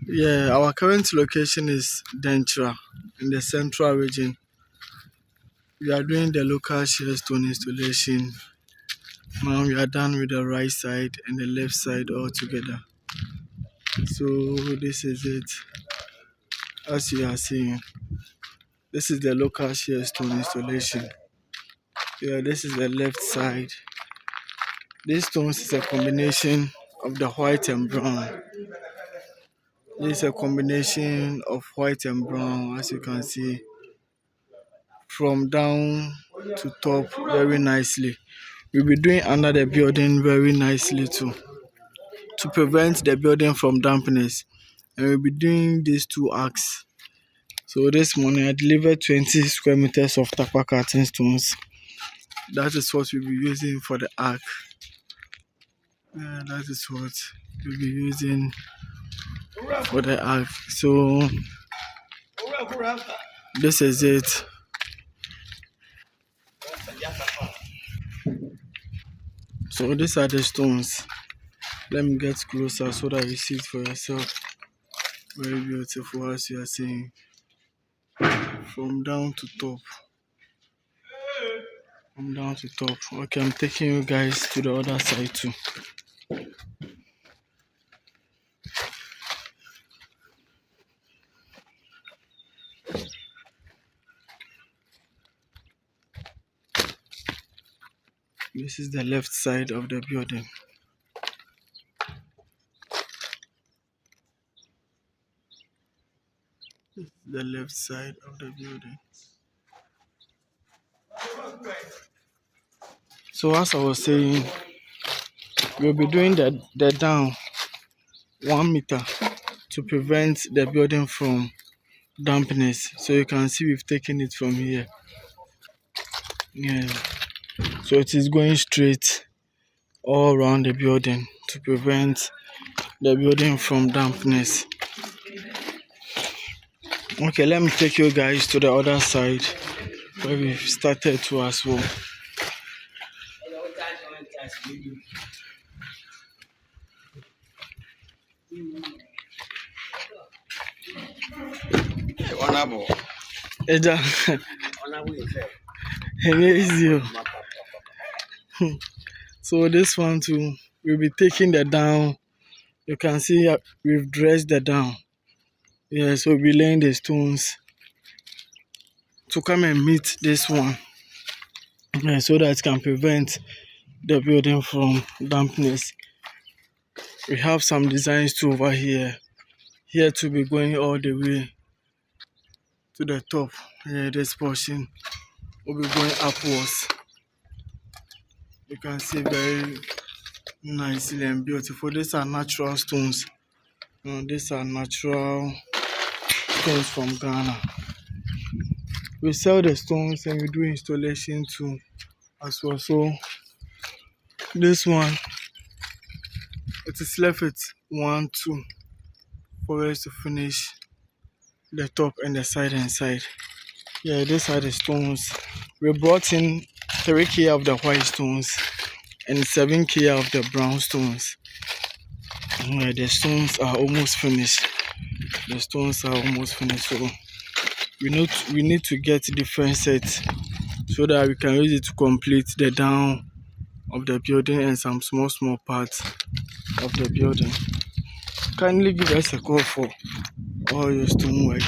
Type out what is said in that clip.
Yeah, our current location is Dentra in the central region. We are doing the local shear stone installation. Now we are done with the right side and the left side all together. So this is it. As you are seeing, this is the local shear stone installation. Yeah, this is the left side. This stones is a combination of the white and brown. This is a combination of white and brown, as you can see, from down to top very nicely. We'll be doing under the building very nicely too, to prevent the building from dampness. And we'll be doing these two arcs. So this morning I delivered 20 square meters of tapa curtain stones. That is what we'll be using for the arc. That is what we'll be using for the arc. So this is it. So these are the stones. Let me get closer so that you see it for yourself. Very beautiful, as you are seeing, from down to top. From down to top. Okay, I'm taking you guys to the other side too. This is the left side of the building. This is the left side of the building. So as I was saying, we'll be doing the down 1 meter to prevent the building from dampness. So you can see we've taken it from here. Yeah. So it is going straight all around the building to prevent the building from dampness. Okay, let me take you guys to the other side where we've started to as well. Easy. So this one too, we'll be taking the down. You can see we've dressed the down. Yeah, so we'll be laying the stones to come and meet this one. Yeah, so that it can prevent the building from dampness. We have some designs too over here. Here to be going all the way to the top. Yeah, this portion will be going upwards. You can see very nicely and beautiful. These are natural stones. These are natural stones from Ghana. We sell the stones and we do installation too as well. So this one, it is left with 1, 2 for us to finish the top and the side and side. Yeah, these are the stones. We brought in 3K of the white stones and 7K of the brown stones. Yeah, the stones are almost finished. The stones are almost finished. So we need to get different sets so that we can use it to complete the down of the building and some small parts of the building. Kindly give us a call for all your stonework.